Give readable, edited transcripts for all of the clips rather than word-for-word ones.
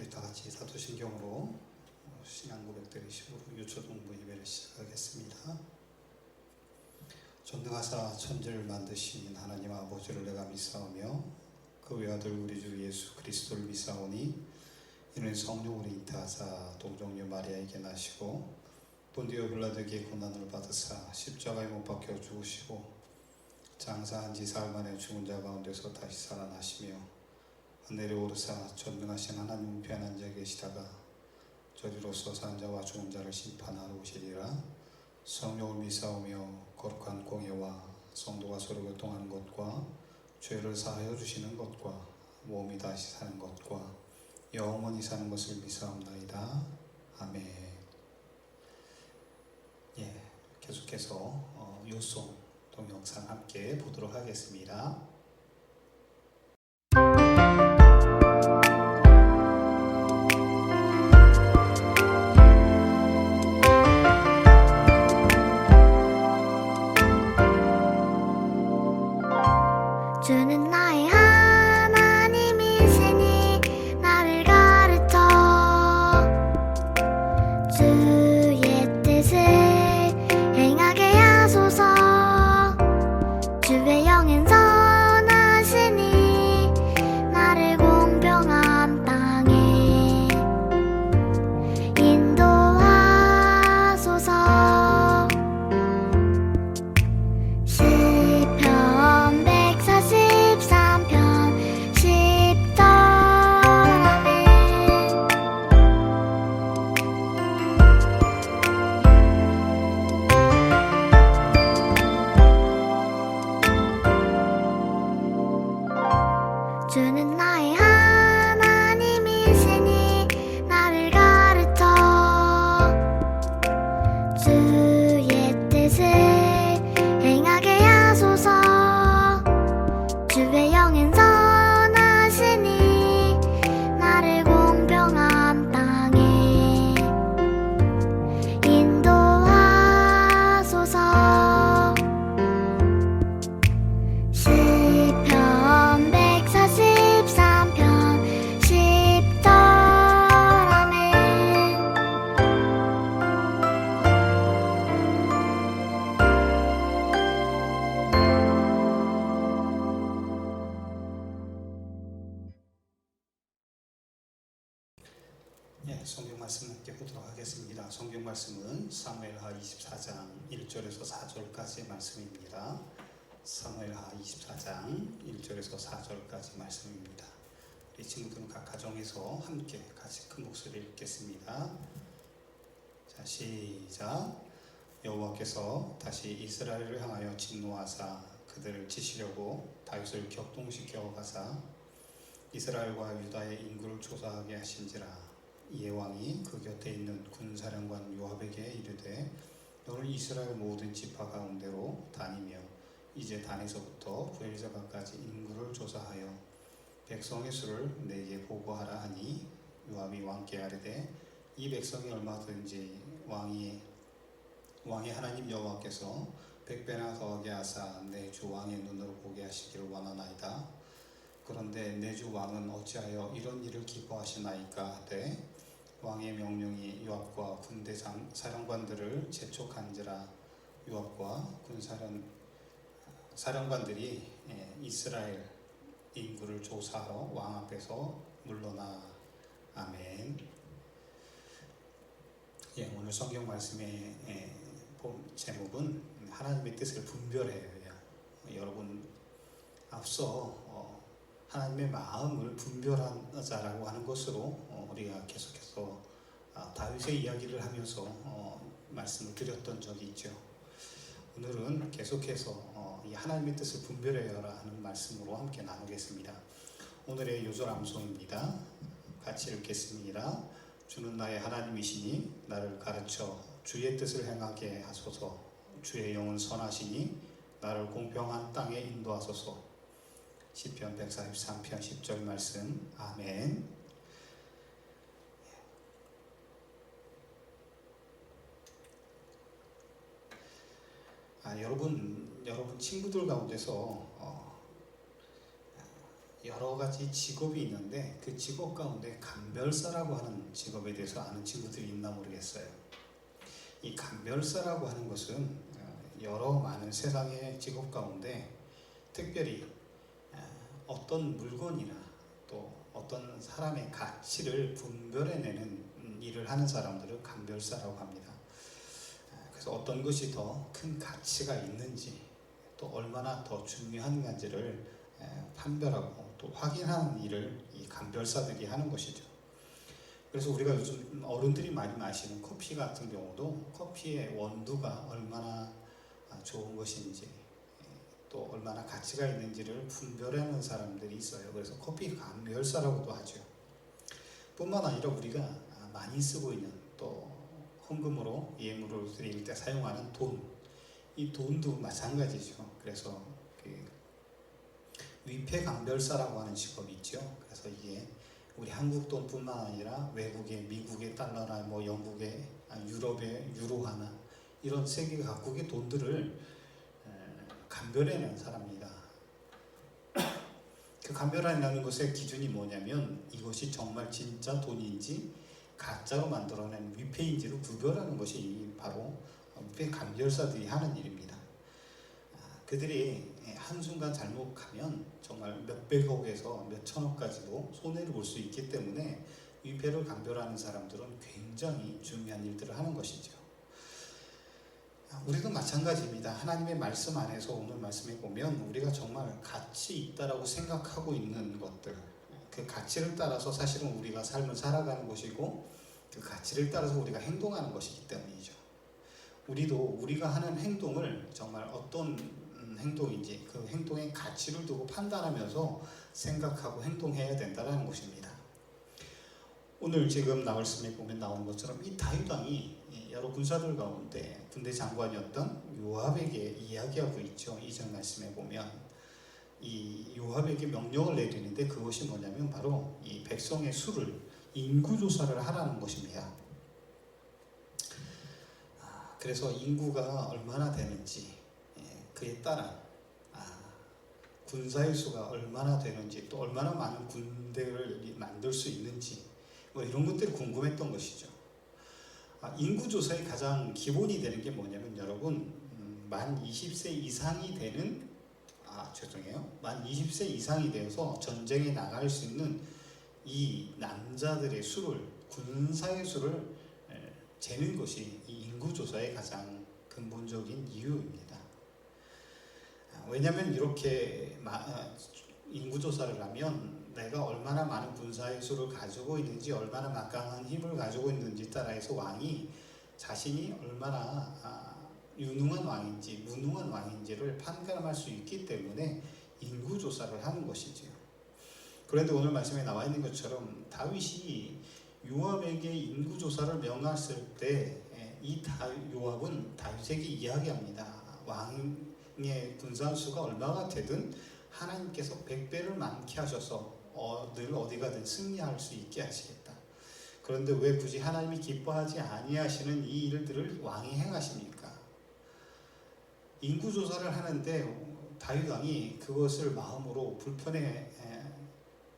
우리 다 같이 사도신경으로 신앙 고백들의 힘으로 유초동부 예배를 시작하겠습니다. 전능하사 천지를 만드신 하나님 아버지를 내가 믿사오며 그 외아들 우리 주 예수 그리스도를 믿사오니 이는 성령으로 잉태하사 동정녀 마리아에게 나시고 본디오 빌라도에게 고난을 받으사 십자가에 못 박혀 죽으시고 장사한 지 사흘 만에 죽은 자 가운데서 다시 살아나시며 하늘에 오르사 전능하신 하나님 우편에 앉아 계시다가 저리로서 산 자와 죽은 자를 심판하러 오시리라. 성령을 믿사오며 거룩한 공예와 성도가 서로 교통하는 것과 죄를 사하여 주시는 것과 몸이 다시 사는 것과 영원히 사는 것을 믿사옵나이다. 아멘. 계속해서 요송 동영상 함께 보도록 하겠습니다. 주는 나의 하나님이시니 나를 가르쳐 주의 뜻을 행하게 하소서. 주의 영은 선하시니 나를 공평한 땅에 인도하소서. 시편 143편 10절 아멘. 주는 나의 하나님이시니 나를 가르쳐 주의 뜻을 행하게 하소서. 주의 영은 선하시니 나를 공평한 땅에 인도하소서. 시편 143편 10절 아멘. 성경 말씀 함께 보도록 하겠습니다. 성경 말씀은 사무엘하 24장 1절에서 4절까지의 말씀입니다. 사무엘하 24장 1절에서 4절까지 말씀입니다. 우리 친구들은 각 가정에서 함께 같이 큰 목소리를 읽겠습니다. 자, 시작. 여호와께서 다시 이스라엘을 향하여 진노하사 그들을 치시려고 다윗을 격동시켜 가사 이스라엘과 유다의 인구를 조사하게 하신지라. 이에 왕이 그 곁에 있는 군사령관 요압에게 이르되 너는 이스라엘 모든 지파 가운데로 다니며 이제 단에서부터 브엘세바까지 인구를 조사하여 백성의 수를 내게 보고하라 하니 요압이 왕께 아뢰되 이 백성이 얼마든지 왕의 하나님 여호와께서 100배나 더하게 하사 내 주 왕의 눈으로 보게 하시기를 원하나이다. 그런데 내 주 왕은 어찌하여 이런 일을 기뻐하시나이까 하되 왕의 명령이 요압과 군대 사령관들을 재촉한지라. 요압과 사령관들이 이스라엘 인구를 조사하러 왕 앞에서 물러나. 아멘. 오늘 성경 말씀의 제목은 하나님의 뜻을 분별해요. 여러분, 앞서 하나님의 마음을 분별하자라고 하는 것으로 우리가 계속해서 다윗의 이야기를 하면서 말씀을 드렸던 적이 있죠. 오늘은 계속해서 이 하나님의 뜻을 분별해라 하는 말씀으로 함께 나누겠습니다. 오늘의 요절 암송입니다. 같이 읽겠습니다. 주는 나의 하나님이시니 나를 가르쳐 주의 뜻을 행하게 하소서. 주의 영은 선하시니 나를 공평한 땅에 인도하소서. 시편 143편 10절 말씀. 아멘. 여러분 친구들 가운데서 여러 가지 직업이 있는데 그 직업 가운데 감별사라고 하는 직업에 대해서 아는 친구들이 있나 모르겠어요. 이 감별사라고 하는 것은 여러 많은 세상의 직업 가운데 특별히 어떤 물건이나 또 어떤 사람의 가치를 분별해내는 일을 하는 사람들을 감별사라고 합니다. 그래서 어떤 것이 더 큰 가치가 있는지 또 얼마나 더 중요한 건지를 판별하고 또 확인하는 일을 이 감별사들이 하는 것이죠. 그래서 우리가 요즘 어른들이 많이 마시는 커피 같은 경우도 커피의 원두가 얼마나 좋은 것인지 또 얼마나 가치가 있는지를 분별하는 사람들이 있어요. 그래서 커피 감별사라고도 하죠. 뿐만 아니라 우리가 많이 쓰고 있는 또 헌금으로 예물을 드릴 때 사용하는 돈, 이 돈도 마찬가지죠. 그래서 위패감별사라고 하는 직업이 있죠. 그래서 이게 우리 한국 돈뿐만 아니라 외국의 미국의 달러나 뭐 영국의 유럽의 유로화나 이런 세계 각국의 돈들을 감별해내는 사람입니다. 그 감별해내는 것의 기준이 뭐냐면 이것이 정말 진짜 돈인지 가짜로 만들어낸 위패인지를 구별하는 것이 바로 위패 감별사들이 하는 일입니다. 그들이 한순간 잘못하면 정말 몇백억에서 몇천억까지도 손해를 볼 수 있기 때문에 위패를 감별하는 사람들은 굉장히 중요한 일들을 하는 것이죠. 우리도 마찬가지입니다. 하나님의 말씀 안에서 오늘 말씀에 보면 우리가 정말 가치 있다라고 생각하고 있는 것들, 그 가치를 따라서 사실은 우리가 삶을 살아가는 것이고 그 가치를 따라서 우리가 행동하는 것이기 때문이죠. 우리도 우리가 하는 행동을 정말 어떤 행동인지 그 행동의 가치를 두고 판단하면서 생각하고 행동해야 된다는 것입니다. 오늘 지금 말씀에 보면 나오는 것처럼 이 다윗 왕이 여러 군사들 가운데 군대 장관이었던 요압에게 이야기하고 있죠. 이전 말씀에 보면 이 요압에게 명령을 내리는데 그것이 뭐냐면 바로 이 백성의 수를 인구조사를 하라는 것입니다. 그래서 인구가 얼마나 되는지 그에 따라 군사의 수가 얼마나 되는지 또 얼마나 많은 군대를 만들 수 있는지 뭐 이런 것들이 궁금했던 것이죠. 인구조사의 가장 기본이 되는 게 뭐냐면 여러분 만 20세 이상이 되는 만 20세 이상이 되어서 전쟁에 나갈 수 있는 이 남자들의 수를 군사의 수를 재는 것이 이 인구조사의 가장 근본적인 이유입니다. 왜냐하면 이렇게 인구조사를 하면 내가 얼마나 많은 군사의 수를 가지고 있는지 얼마나 막강한 힘을 가지고 있는지 따라서 왕이 자신이 얼마나 유능한 왕인지 무능한 왕인지를 판단할 수 있기 때문에 인구조사를 하는 것이죠. 그런데 오늘 말씀에 나와 있는 것처럼 다윗이 요압에게 인구조사를 명했을 때 이 요압은 다윗에게 이야기합니다. 왕의 군사수가 얼마가 되든 하나님께서 100배를 많게 하셔서 늘 어디 가든 승리할 수 있게 하시겠다. 그런데 왜 굳이 하나님이 기뻐하지 아니하시는 이 일들을 왕이 행하십니까? 인구조사를 하는데 다윗 왕이 그것을 마음으로 불편해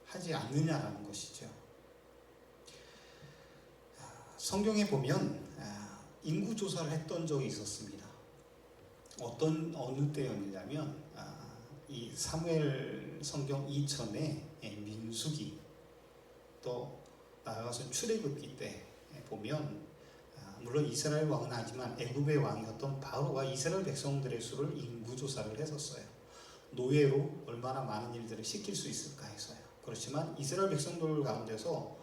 하지 않느냐라는 것이죠. 성경에 보면 인구조사를 했던 적이 있었습니다. 어느 때였냐면 이 사무엘 성경 이전에 민수기 또 나아가서 출애굽기 때 보면 물론 이스라엘 왕은 하지만 애굽의 왕이었던 바로가 이스라엘 백성들의 수를 인구조사를 했었어요. 노예로 얼마나 많은 일들을 시킬 수 있을까 해서요. 그렇지만 이스라엘 백성들 가운데서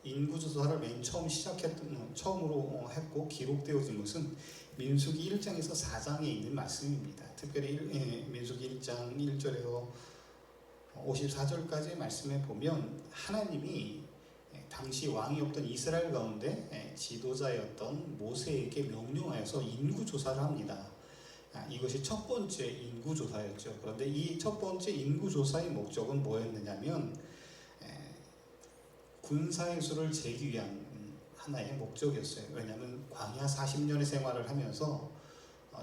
인구조사를 맨 처음으로 했고 기록되어진 것은 민수기 1장에서 4장에 있는 말씀입니다. 특별히 민수기 1장 1절에서 54절까지의 말씀에 보면 하나님이 당시 왕이 없던 이스라엘 가운데 지도자였던 모세에게 명령하여서 인구조사를 합니다. 이것이 첫 번째 인구조사였죠. 그런데 이 첫 번째 인구조사의 목적은 뭐였느냐면 군사의 수를 재기 위한 하나의 목적이었어요. 왜냐하면 광야 40년의 생활을 하면서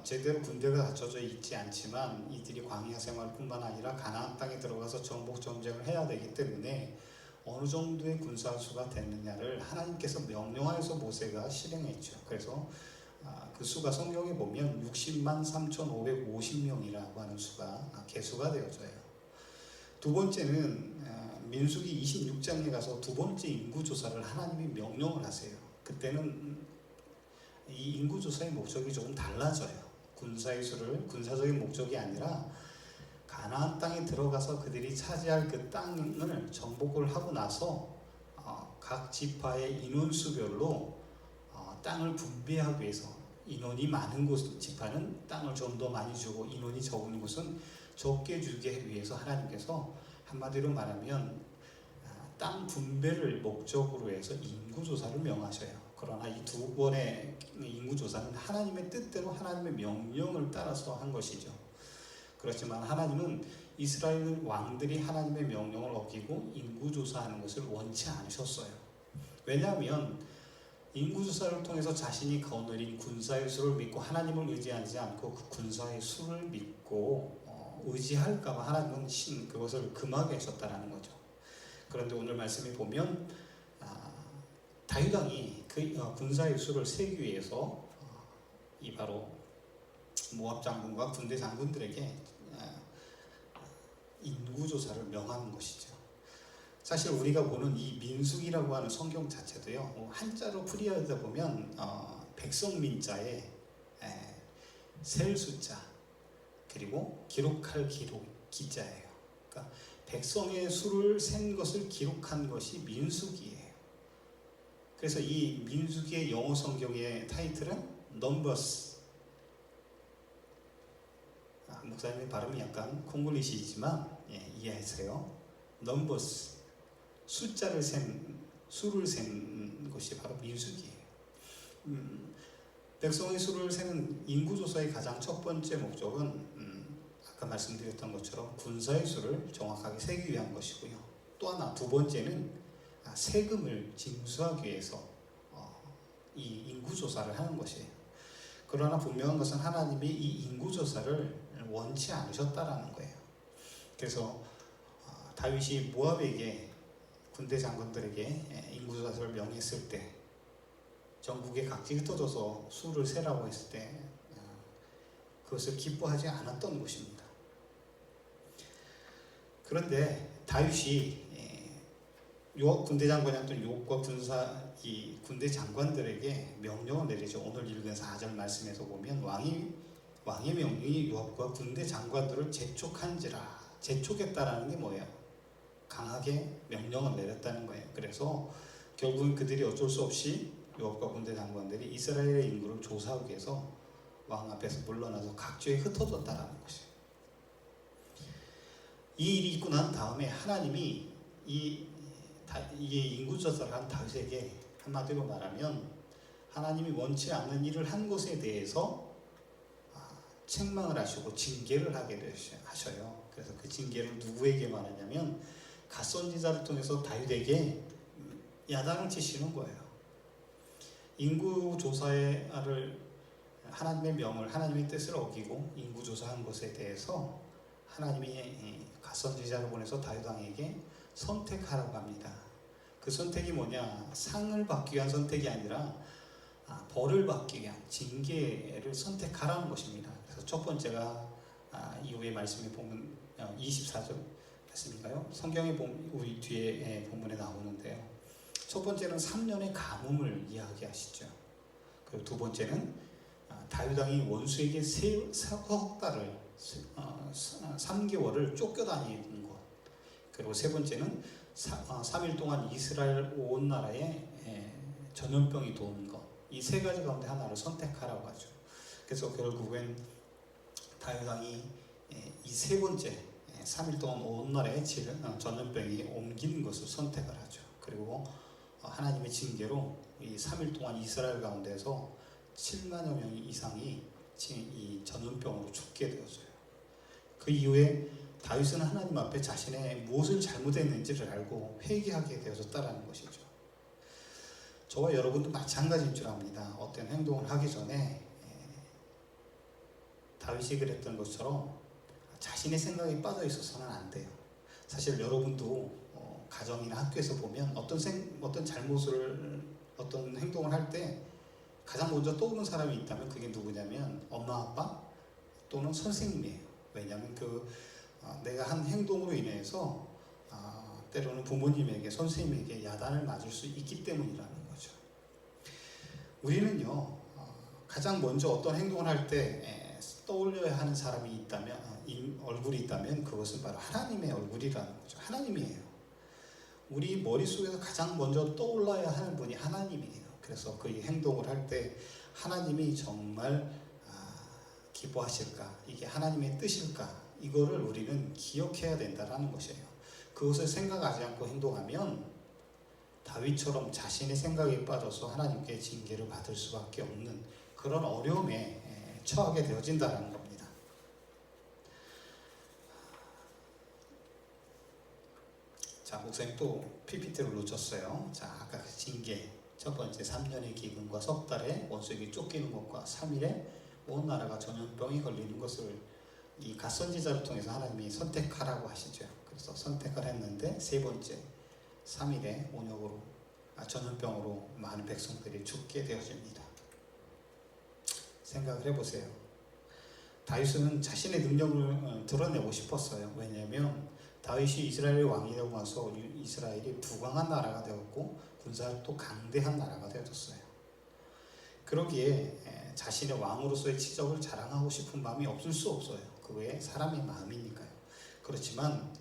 제대로 군대가 갖춰져 있지 않지만 이들이 광야 생활뿐만 아니라 가나안 땅에 들어가서 정복 전쟁을 해야 되기 때문에 어느 정도의 군사수가 됐느냐를 하나님께서 명령하여서 모세가 실행했죠. 그래서 그 수가 성경에 보면 60만 3,550명이라고 하는 수가 개수가 되어져요. 두 번째는 민수기 26장에 가서 두 번째 인구조사를 하나님이 명령을 하세요. 그때는 이 인구조사의 목적이 조금 달라져요. 군사의 수를 군사적인 목적이 아니라 가나안 땅에 들어가서 그들이 차지할 그 땅을 정복을 하고 나서 각 지파의 인원수별로 땅을 분배하기 위해서 인원이 많은 곳 지파는 땅을 좀 더 많이 주고 인원이 적은 곳은 적게 주게 위해서 하나님께서 한마디로 말하면 땅 분배를 목적으로 해서 인구조사를 명하셔요. 그러나 이 두 번의 인구조사는 하나님의 뜻대로 하나님의 명령을 따라서 한 것이죠. 그렇지만 하나님은 이스라엘 왕들이 하나님의 명령을 어기고 인구조사하는 것을 원치 않으셨어요. 왜냐하면 인구조사를 통해서 자신이 거느린 군사의 수를 믿고 하나님을 의지하지 않고 그 군사의 수를 믿고 의지할까봐 하나님은 그것을 금하게 하셨다는 거죠. 그런데 오늘 말씀에 보면 다윗 왕이 그 군사의 수를 세기 위해서 이 바로 모압 장군과 군대 장군들에게 인구조사를 명하는 것이죠. 사실 우리가 보는 이 민수기라고 하는 성경 자체도요, 한자로 풀이하다 보면 백성민자에 셀 숫자 그리고 기록할 기자예요. 그러니까 백성의 수를 센 것을 기록한 것이 민수기예요. 그래서 이 민수기의 영어 성경의 타이틀은 Numbers. 목사님의 발음이 약간 콩글리시이지만 이해하세요. Numbers. 수를 센 것이 바로 민수기예요. 백성의 수를 세는 인구조사의 가장 첫 번째 목적은 아까 말씀드렸던 것처럼 군사의 수를 정확하게 세기 위한 것이고요. 또 하나 두 번째는 세금을 징수하기 위해서 이 인구조사를 하는 것이에요. 그러나 분명한 것은 하나님이 이 인구조사를 원치 않으셨다라는 거예요. 그래서 다윗이 모압에게 군대 장군들에게 인구조사를 명했을 때 전국에 각지 흩어져서 수를 세라고 했을 때 그것을 기뻐하지 않았던 것입니다. 그런데 다윗이 요압 군대 장관이었던 요압과 이 군대 장관들에게 명령을 내리죠. 오늘 읽은 4절 말씀에서 보면 왕의 명령이 요압과 군대 장관들을 재촉했다라는 게 뭐예요? 강하게 명령을 내렸다는 거예요. 그래서 결국은 그들이 어쩔 수 없이 요압과 군대 장관들이 이스라엘의 인구를 조사하기 위해서 왕 앞에서 물러나서 각지에 흩어졌다라는 것이에요. 이 일이 있고 난 다음에 하나님이 이 인구조사를 한 다윗에게 한마디로 말하면 하나님이 원치 않는 일을 한 것에 대해서 책망을 하시고 징계를 하게 하셔요. 그래서 그 징계를 누구에게 말하냐면 갓선지자를 통해서 다윗에게 야단을 치시는 거예요. 인구조사를 하나님의 명을 하나님의 뜻을 어기고 인구조사한 것에 대해서 하나님이 갓선지자를 보내서 다윗 왕에게 선택하라고 합니다. 그 선택이 뭐냐? 상을 받기 위한 선택이 아니라 벌을 받기 위한 징계를 선택하라는 것입니다. 그래서 첫 번째가 이후에 말씀에 보면 24절 말씀인가요? 성경에 우리 뒤에 본문에 나오는데요. 첫 번째는 3년의 가뭄을 이야기하시죠. 그리고 두 번째는 다윗 왕이 원수에게 석 달을 3개월을 쫓겨다니는 것. 그리고 세 번째는 3일 동안 이스라엘 온 나라에 전염병이 도는 것. 이 세 가지 가운데 하나를 선택하라고 하죠. 그래서 결국엔 다윗 왕이 이 세 번째 3일 동안 온 나라에 전염병이 옮기는 것을 선택을 하죠. 그리고 하나님의 징계로 이 3일 동안 이스라엘 가운데서 7만여 명 이상이 이 전염병으로 죽게 되었어요. 그 이후에 다윗은 하나님 앞에 자신의 무엇을 잘못했는지를 알고 회개하게 되어졌다라는 것이죠. 저와 여러분도 마찬가지인 줄 압니다. 어떤 행동을 하기 전에 다윗이 그랬던 것처럼 자신의 생각에 빠져 있어서는 안 돼요. 사실 여러분도 가정이나 학교에서 보면 어떤 잘못을 어떤 행동을 할 때 가장 먼저 떠오르는 사람이 있다면 그게 누구냐면 엄마 아빠 또는 선생님이에요. 왜냐하면 내가 한 행동으로 인해서 때로는 부모님에게 선생님에게 야단을 맞을 수 있기 때문이라는 거죠. 우리는요 가장 먼저 어떤 행동을 할 때 떠올려야 하는 사람이 있다면 얼굴이 있다면 그것은 바로 하나님의 얼굴이라는 거죠. 하나님이에요. 우리 머릿속에서 가장 먼저 떠올라야 하는 분이 하나님이에요. 그래서 그 행동을 할 때 하나님이 정말 기뻐하실까? 이게 하나님의 뜻일까? 이거를 우리는 기억해야 된다는 것이에요. 그것을 생각하지 않고 행동하면 다윗처럼 자신의 생각에 빠져서 하나님께 징계를 받을 수밖에 없는 그런 어려움에 처하게 되어진다는 겁니다. 자, 목사님 또 PPT를 놓쳤어요. 자, 아까 그 징계 첫 번째 3년의 기근과 석 달에 원수에게 쫓기는 것과 3일에 온 나라가 전염병이 걸리는 것을 이 갓선지자를 통해서 하나님이 선택하라고 하시죠. 그래서 선택을 했는데 세 번째 3일에 전염병으로 많은 백성들이 죽게 되어집니다. 생각을 해보세요. 다윗은 자신의 능력을 드러내고 싶었어요. 왜냐하면 다윗이 이스라엘의 왕이 되고 나서 이스라엘이 부강한 나라가 되었고 군사력도 강대한 나라가 되었어요. 그러기에 자신의 왕으로서의 치적을 자랑하고 싶은 마음이 없을 수 없어요. 그게 사람의 마음이니까요. 그렇지만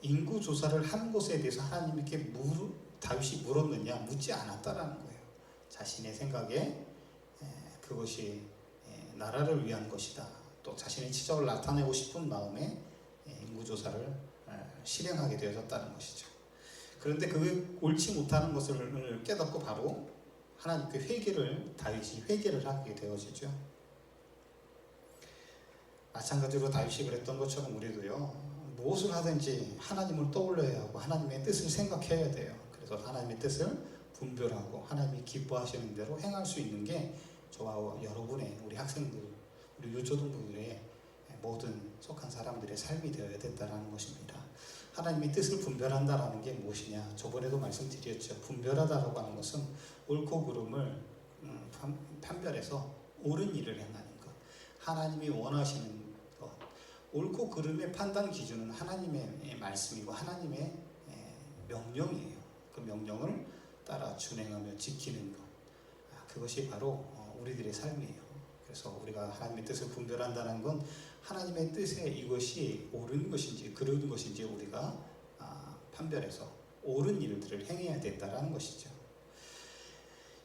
인구 조사를 하는 것에 대해서 하나님께 다윗이 물었느냐? 묻지 않았다라는 거예요. 자신의 생각에 그것이 나라를 위한 것이다. 또 자신의 치적을 나타내고 싶은 마음에 인구 조사를 실행하게 되어졌다는 것이죠. 그런데 그게 옳지 못하는 것을 깨닫고 바로 하나님께 다윗이 회개를 하게 되어지죠. 마찬가지로 다윗이 그랬던 것처럼 우리도요 무엇을 하든지 하나님을 떠올려야 하고 하나님의 뜻을 생각해야 돼요. 그래서 하나님의 뜻을 분별하고 하나님이 기뻐하시는 대로 행할 수 있는 게 저와 여러분의 우리 학생들, 우리 유초등부들의 모든 속한 사람들의 삶이 되어야 된다는 것입니다. 하나님의 뜻을 분별한다라는 게 무엇이냐? 저번에도 말씀드렸죠. 분별하다라고 하는 것은 옳고 그름을 판별해서 옳은 일을 행하는 것. 하나님이 원하시는 것. 옳고 그름의 판단 기준은 하나님의 말씀이고 하나님의 명령이에요. 그 명령을 따라 준행하며 지키는 것. 그것이 바로 우리들의 삶이에요. 그래서 우리가 하나님의 뜻을 분별한다는 건 하나님의 뜻에 이것이 옳은 것인지 그른 것인지 우리가 판별해서 옳은 일들을 행해야 된다는 것이죠.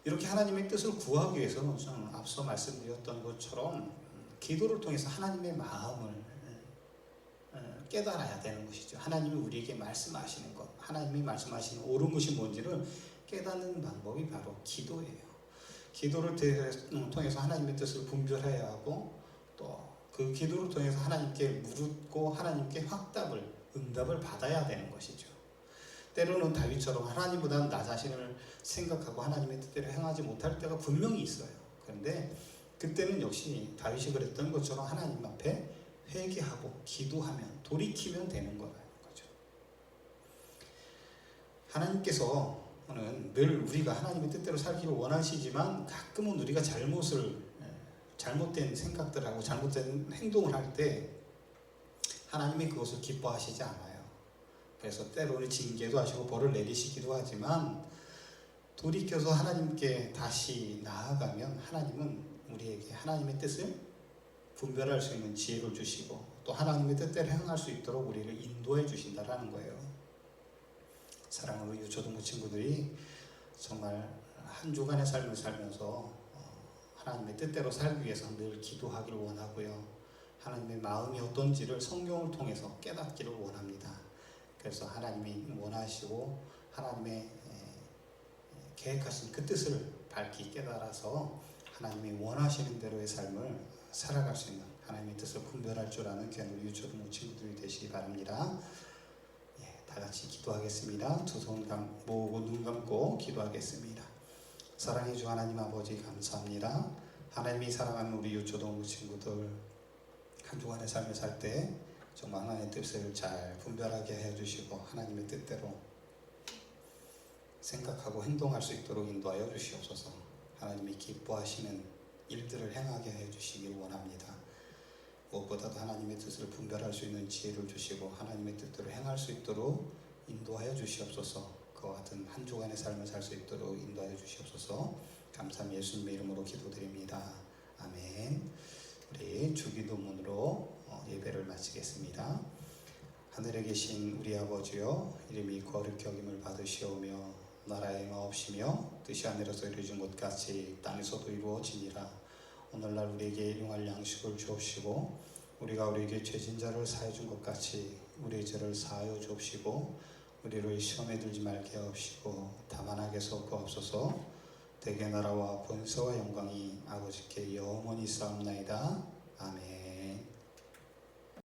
이렇게 하나님의 뜻을 구하기 위해서는 앞서 말씀드렸던 것처럼 기도를 통해서 하나님의 마음을 깨달아야 되는 것이죠. 하나님이 우리에게 말씀하시는 것, 하나님이 말씀하시는 옳은 것이 뭔지를 깨닫는 방법이 바로 기도예요. 기도를 통해서 하나님의 뜻을 분별해야 하고 또 그 기도를 통해서 하나님께 묻고 하나님께 응답을 받아야 되는 것이죠. 때로는 다윗처럼 하나님보다는 나 자신을 생각하고 하나님의 뜻대로 행하지 못할 때가 분명히 있어요. 그런데 그때는 역시 다윗이 그랬던 것처럼 하나님 앞에 회개하고 기도하면 돌이키면 되는 거라는 거죠. 하나님께서는 늘 우리가 하나님의 뜻대로 살기를 원하시지만 가끔은 우리가 잘못된 생각들하고 잘못된 행동을 할 때 하나님이 그것을 기뻐하시지 않아요. 그래서 때로는 징계도 하시고 벌을 내리시기도 하지만 돌이켜서 하나님께 다시 나아가면 하나님은 우리에게 하나님의 뜻을 분별할 수 있는 지혜를 주시고 또 하나님의 뜻대로 행할 수 있도록 우리를 인도해 주신다라는 거예요. 사랑하는 유초등부 친구들이 정말 한 주간의 삶을 살면서 하나님의 뜻대로 살기 위해서 늘 기도하기를 원하고요. 하나님의 마음이 어떤지를 성경을 통해서 깨닫기를 원합니다. 그래서 하나님이 원하시고 하나님의 계획하신 그 뜻을 밝히 깨달아서 하나님이 원하시는 대로의 삶을 살아갈 수 있는 하나님의 뜻을 분별할 줄 아는 귀한 우리 유초등부 친구들이 되시기 바랍니다. 다 같이 기도하겠습니다. 두 손 모으고 눈 감고 기도하겠습니다. 사랑해 주 하나님 아버지 감사합니다. 하나님이 사랑하는 우리 유초동부 친구들 한 주간의 삶을 살 때 정말 하나님의 뜻을 잘 분별하게 해주시고 하나님의 뜻대로 생각하고 행동할 수 있도록 인도하여 주시옵소서. 하나님이 기뻐하시는 일들을 행하게 해주시길 원합니다. 무엇보다도 하나님의 뜻을 분별할 수 있는 지혜를 주시고 하나님의 뜻대로 행할 수 있도록 인도하여 주시옵소서. 그와 같은 한 주간의 삶을 살 수 있도록 인도하여 주시옵소서. 감사함 예수님의 이름으로 기도드립니다. 아멘. 우리 주기도문으로 예배를 마치겠습니다. 하늘에 계신 우리 아버지여, 이름이 거룩히 여김을 받으시오며 나라의 마옵시며 뜻이 하늘에서 이루어진 것 같이 땅에서도 이루어지니라. 오늘날 우리에게 일용할 양식을 주옵시고 우리가 우리에게 죄진 자를 사해 준 것 같이 우리의 죄를 사하여 주옵시고 우리를 시험에 들지 말게 하옵시고 다만 악에서 구하옵소서. 대개 나라와 권세와 영광이 아버지께 영원히 싸움나이다. 아멘.